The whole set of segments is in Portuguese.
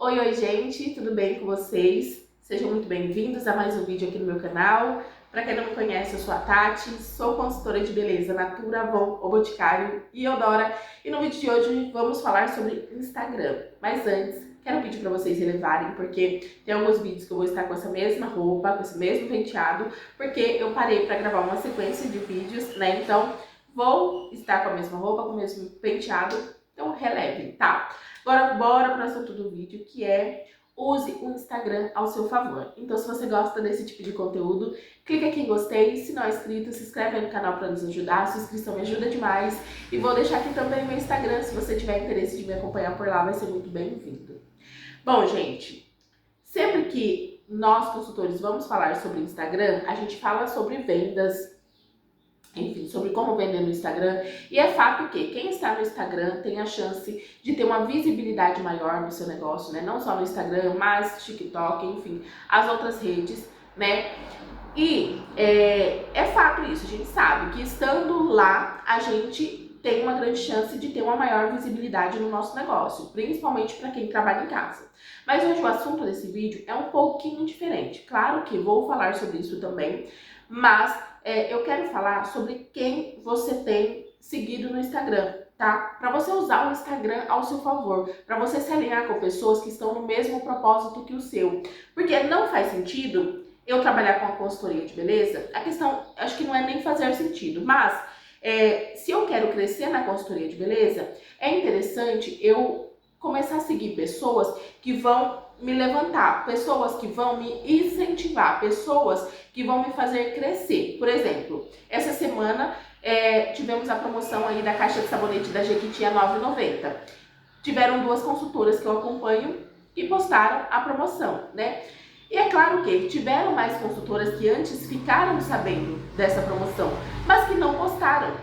Oi, gente, tudo bem com vocês? Sejam muito bem-vindos a mais um vídeo aqui no meu canal. Para quem não me conhece, eu sou a Tati, sou consultora de beleza Natura, Avon, O Boticário e Eudora. E no vídeo de hoje vamos falar sobre Instagram. Mas antes, quero pedir para vocês relevarem, porque tem alguns vídeos que eu vou estar com essa mesma roupa, com esse mesmo penteado, porque eu parei para gravar uma sequência de vídeos, né? Então, vou estar com a mesma roupa, com o mesmo penteado, então relevem, tá? Agora, bora para o assunto do vídeo, que é use o Instagram ao seu favor. Então, se você gosta desse tipo de conteúdo, clica aqui em gostei. Se não é inscrito, se inscreve aí no canal para nos ajudar. A sua inscrição me ajuda demais. E vou deixar aqui também o meu Instagram. Se você tiver interesse de me acompanhar por lá, vai ser muito bem-vindo. Bom, gente, sempre que nós, consultores, vamos falar sobre Instagram, a gente fala sobre vendas, enfim, sobre como vender no Instagram. E é fato que quem está no Instagram tem a chance de ter uma visibilidade maior no seu negócio, né? Não só no Instagram, mas TikTok, enfim, as outras redes, né? E é fato isso, a gente sabe que estando lá, a gente tem uma grande chance de ter uma maior visibilidade no nosso negócio, principalmente para quem trabalha em casa. Mas hoje o assunto desse vídeo é um pouquinho diferente. Claro que vou falar sobre isso também, mas eu quero falar sobre quem você tem seguido no Instagram, tá? Para você usar o Instagram ao seu favor, para você se alinhar com pessoas que estão no mesmo propósito que o seu. Porque não faz sentido eu trabalhar com a consultoria de beleza. A questão, acho que não é nem fazer sentido, mas se eu quero crescer na consultoria de beleza, é interessante eu começar a seguir pessoas que vão me levantar, pessoas que vão me incentivar, pessoas que vão me fazer crescer. Por exemplo, essa semana tivemos a promoção aí da caixa de sabonete da Jequiti a R$ 9,90. Tiveram duas consultoras que eu acompanho que postaram a promoção, né? E é claro que tiveram mais consultoras que antes ficaram sabendo dessa promoção, mas que não postaram.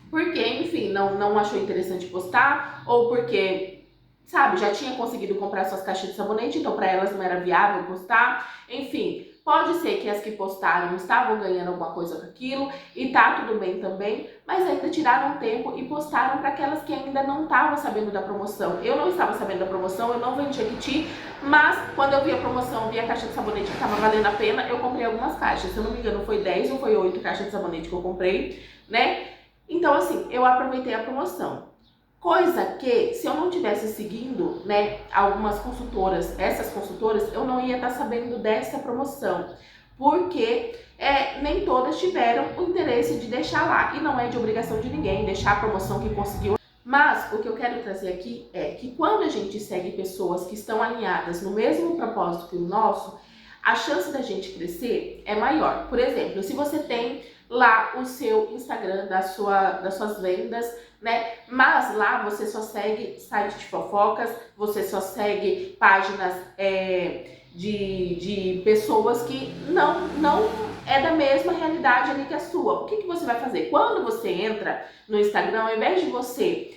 Porque, enfim, não achou interessante postar, ou porque, sabe, já tinha conseguido comprar suas caixas de sabonete, então para elas não era viável postar. Enfim, pode ser que as que postaram estavam ganhando alguma coisa com aquilo e tá tudo bem também, mas ainda tiraram tempo e postaram para aquelas que ainda não estavam sabendo da promoção. Eu não estava sabendo da promoção, eu não vendi Jequiti, mas quando eu vi a promoção, vi a caixa de sabonete que estava valendo a pena, eu comprei algumas caixas. Se eu não me engano, foi 10 ou foi 8 caixas de sabonete que eu comprei, né? Então, assim, eu aproveitei a promoção. Coisa que, se eu não tivesse seguindo, né, algumas consultoras, essas consultoras, eu não ia estar sabendo dessa promoção. Porque nem todas tiveram o interesse de deixar lá. E não é de obrigação de ninguém deixar a promoção que conseguiu. Mas o que eu quero trazer aqui é que quando a gente segue pessoas que estão alinhadas no mesmo propósito que o nosso, a chance da gente crescer é maior. Por exemplo, se você tem lá o seu Instagram das suas vendas, né? Mas lá você só segue site de fofocas, você só segue páginas de pessoas que não é da mesma realidade ali que a sua. O que você vai fazer? Quando você entra no Instagram, ao invés de você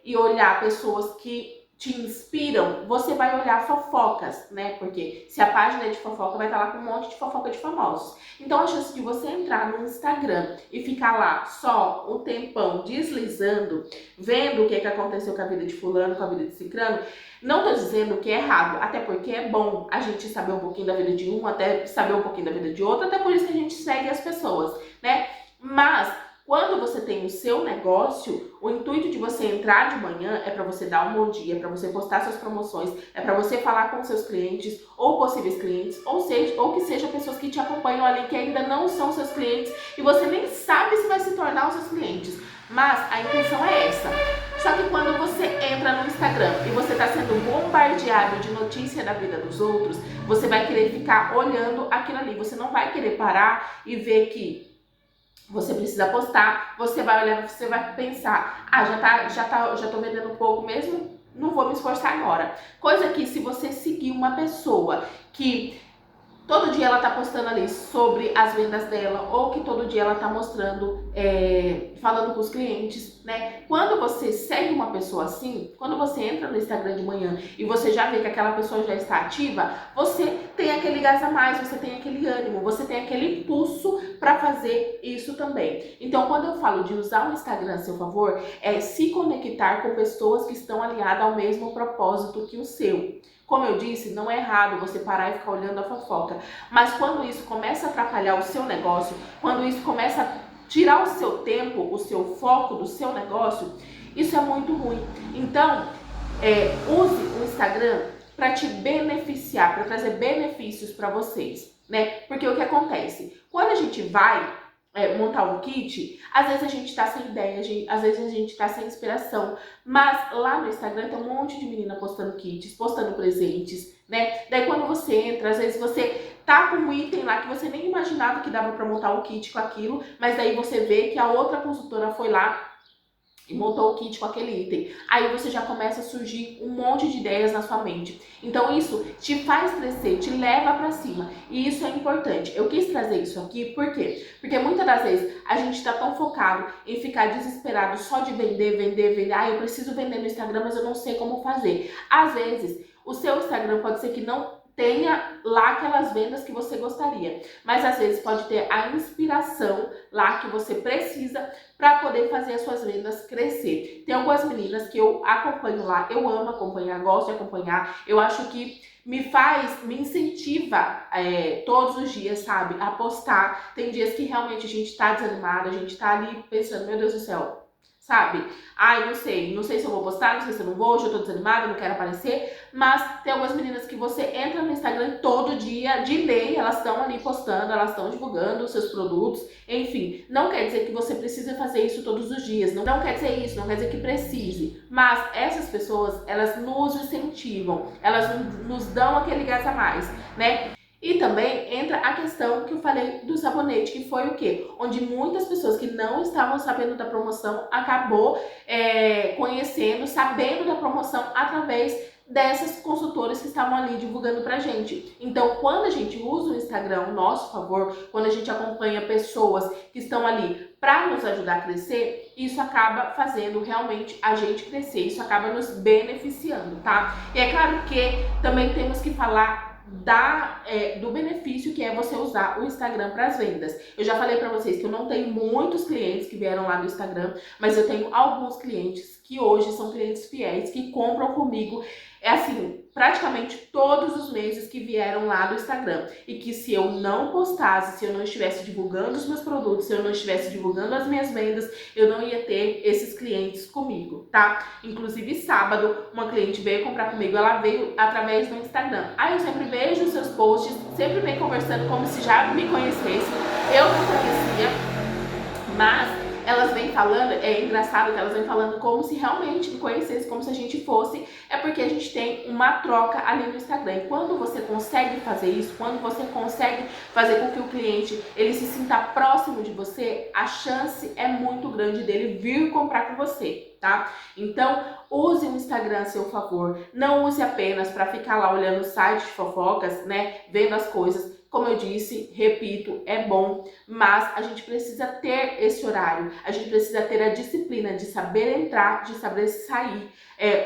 ir olhar pessoas que te inspiram, você vai olhar fofocas, né? Porque se a página é de fofoca, vai estar lá com um monte de fofoca de famosos. Então a chance de você entrar no Instagram e ficar lá só um tempão deslizando, vendo o que aconteceu com a vida de fulano, com a vida de cicrano, não tô dizendo que é errado, até porque é bom a gente saber um pouquinho da vida de um, até saber um pouquinho da vida de outro, até por isso que a gente segue as pessoas, né? Mas quando você tem o seu negócio, o intuito de você entrar de manhã é para você dar um bom dia, para você postar suas promoções, é para você falar com seus clientes ou possíveis clientes, ou que seja pessoas que te acompanham ali que ainda não são seus clientes e você nem sabe se vai se tornar os seus clientes. Mas a intenção é essa. Só que quando você entra no Instagram e você está sendo bombardeado de notícia da vida dos outros, você vai querer ficar olhando aquilo ali. Você não vai querer parar e ver que você precisa postar, você vai olhar, você vai pensar, já tô vendendo um pouco mesmo, não vou me esforçar agora. Coisa que se você seguir uma pessoa que todo dia ela tá postando ali sobre as vendas dela, ou que todo dia ela tá mostrando, falando com os clientes, né? Quando você segue uma pessoa assim, quando você entra no Instagram de manhã e você já vê que aquela pessoa já está ativa, você tem aquele gás a mais, você tem aquele ânimo, você tem aquele impulso para fazer isso também. Então, quando eu falo de usar o Instagram a seu favor, é se conectar com pessoas que estão alinhadas ao mesmo propósito que o seu. Como eu disse, não é errado você parar e ficar olhando a fofoca, mas quando isso começa a atrapalhar o seu negócio, quando isso começa a tirar o seu tempo, o seu foco do seu negócio, isso é muito ruim. Então, use o Instagram para te beneficiar, para trazer benefícios para vocês, né? Porque o que acontece? Quando a gente vai montar um kit, às vezes a gente tá sem ideia, às vezes a gente tá sem inspiração, mas lá no Instagram tem um monte de menina postando kits, postando presentes, né? Daí quando você entra, às vezes você tá com um item lá que você nem imaginava que dava para montar um kit com aquilo, mas daí você vê que a outra consultora foi lá e montou o kit com aquele item. Aí você já começa a surgir um monte de ideias na sua mente. Então isso te faz crescer, te leva para cima. E isso é importante. Eu quis trazer isso aqui, por quê? Porque muitas das vezes a gente tá tão focado em ficar desesperado só de vender, vender, vender. Ah, eu preciso vender no Instagram, mas eu não sei como fazer. Às vezes, o seu Instagram pode ser que não tenha lá aquelas vendas que você gostaria, mas às vezes pode ter a inspiração lá que você precisa para poder fazer as suas vendas crescer. Tem algumas meninas que eu acompanho lá, eu amo acompanhar, gosto de acompanhar, eu acho que me incentiva todos os dias, sabe, a postar. Tem dias que realmente a gente tá desanimada, a gente tá ali pensando, meu Deus do céu, sabe? Ai, não sei se eu vou postar, não sei se eu não vou, hoje eu tô desanimada, não quero aparecer, mas tem algumas meninas que você entra no Instagram todo dia, de lei, elas estão ali postando, elas estão divulgando os seus produtos, enfim, não quer dizer que você precisa fazer isso todos os dias, não quer dizer isso, não quer dizer que precise, mas essas pessoas, elas nos incentivam, elas nos dão aquele gás a mais, né? E também entra a questão que eu falei do sabonete, que foi o quê? Onde muitas pessoas que não estavam sabendo da promoção acabou conhecendo, sabendo da promoção através dessas consultoras que estavam ali divulgando pra gente. Então, quando a gente usa o Instagram ao nosso favor, quando a gente acompanha pessoas que estão ali para nos ajudar a crescer, isso acaba fazendo realmente a gente crescer, isso acaba nos beneficiando, tá? E é claro que também temos que falar do benefício que é você usar o Instagram para as vendas. Eu já falei para vocês que eu não tenho muitos clientes que vieram lá do Instagram, mas eu tenho alguns clientes que hoje são clientes fiéis, que compram comigo, assim, praticamente todos os meses que vieram lá do Instagram. E que se eu não postasse, se eu não estivesse divulgando os meus produtos, se eu não estivesse divulgando as minhas vendas, eu não ia ter esses clientes comigo, tá? Inclusive sábado, uma cliente veio comprar comigo, ela veio através do Instagram. Aí eu sempre vejo os seus posts, sempre vem conversando como se já me conhecesse. Eu não conhecia, mas elas vêm falando, é engraçado que elas vêm falando como se realmente me conhecesse, como se a gente fosse, é porque a gente tem uma troca ali no Instagram. E quando você consegue fazer isso, quando você consegue fazer com que o cliente ele se sinta próximo de você, a chance é muito grande dele vir comprar com você, tá? Então, use o Instagram a seu favor, não use apenas para ficar lá olhando o site de fofocas, né, vendo as coisas. Como eu disse, repito, é bom, mas a gente precisa ter esse horário, a gente precisa ter a disciplina de saber entrar, de saber sair,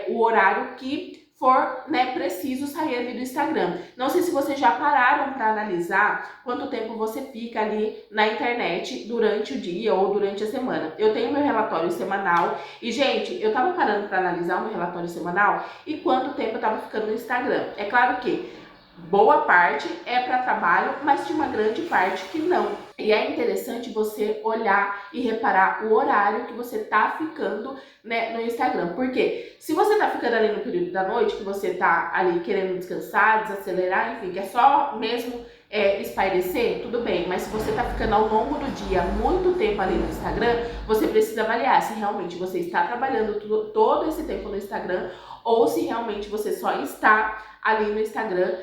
o horário que for, né, preciso sair ali do Instagram. Não sei se vocês já pararam para analisar quanto tempo você fica ali na internet durante o dia ou durante a semana. Eu tenho meu relatório semanal e, gente, eu tava parando para analisar o meu relatório semanal e quanto tempo eu tava ficando no Instagram. É claro que boa parte é para trabalho, mas tinha uma grande parte que não. E é interessante você olhar e reparar o horário que você tá ficando, né, no Instagram. Porque se você tá ficando ali no período da noite, que você tá ali querendo descansar, desacelerar, enfim, que é só mesmo espairecer, tudo bem. Mas se você tá ficando ao longo do dia muito tempo ali no Instagram, você precisa avaliar se realmente você está trabalhando todo esse tempo no Instagram ou se realmente você só está ali no Instagram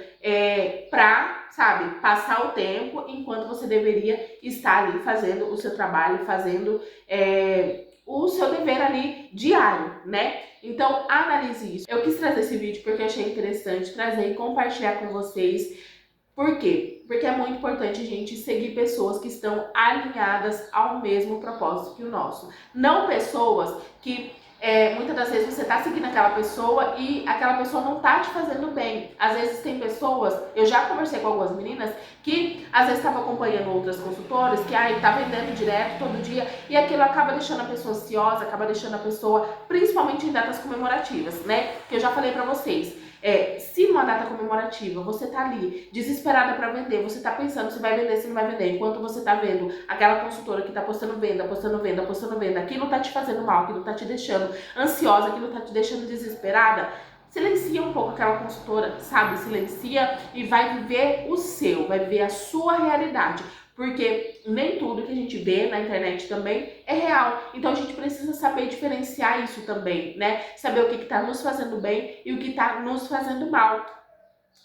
pra, sabe, passar o tempo enquanto você deveria estar ali fazendo o seu trabalho, fazendo o seu dever ali diário, né? Então, analise isso. Eu quis trazer esse vídeo porque eu achei interessante trazer e compartilhar com vocês. Por quê? Porque é muito importante a gente seguir pessoas que estão alinhadas ao mesmo propósito que o nosso. Não pessoas que muitas das vezes você tá seguindo aquela pessoa e aquela pessoa não tá te fazendo bem. Às vezes tem pessoas, eu já conversei com algumas meninas que às vezes estavam acompanhando outras consultoras que tá vendendo direto todo dia e aquilo acaba deixando a pessoa ansiosa, acaba deixando a pessoa, principalmente em datas comemorativas, né? Que eu já falei pra vocês. Se numa data comemorativa você tá ali desesperada para vender, você tá pensando se vai vender, se não vai vender, enquanto você tá vendo aquela consultora que tá postando venda, postando venda, postando venda, aquilo tá te fazendo mal, aquilo tá te deixando ansiosa, aquilo tá te deixando desesperada, silencia um pouco aquela consultora, sabe? Silencia e vai viver o seu, vai viver a sua realidade. Porque nem tudo que a gente vê na internet também é real. Então a gente precisa saber diferenciar isso também, né? Saber o que tá nos fazendo bem e o que tá nos fazendo mal.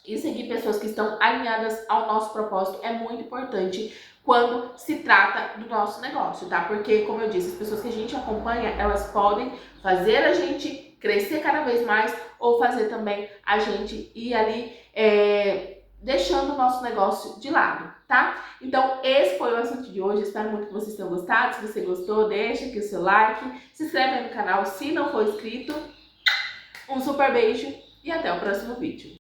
E seguir pessoas que estão alinhadas ao nosso propósito é muito importante quando se trata do nosso negócio, tá? Porque, como eu disse, as pessoas que a gente acompanha, elas podem fazer a gente crescer cada vez mais ou fazer também a gente ir ali deixando o nosso negócio de lado, tá? Então, esse foi o assunto de hoje. Espero muito que vocês tenham gostado. Se você gostou, deixa aqui o seu like, se inscreve aí no canal se não for inscrito. Um super beijo e até o próximo vídeo.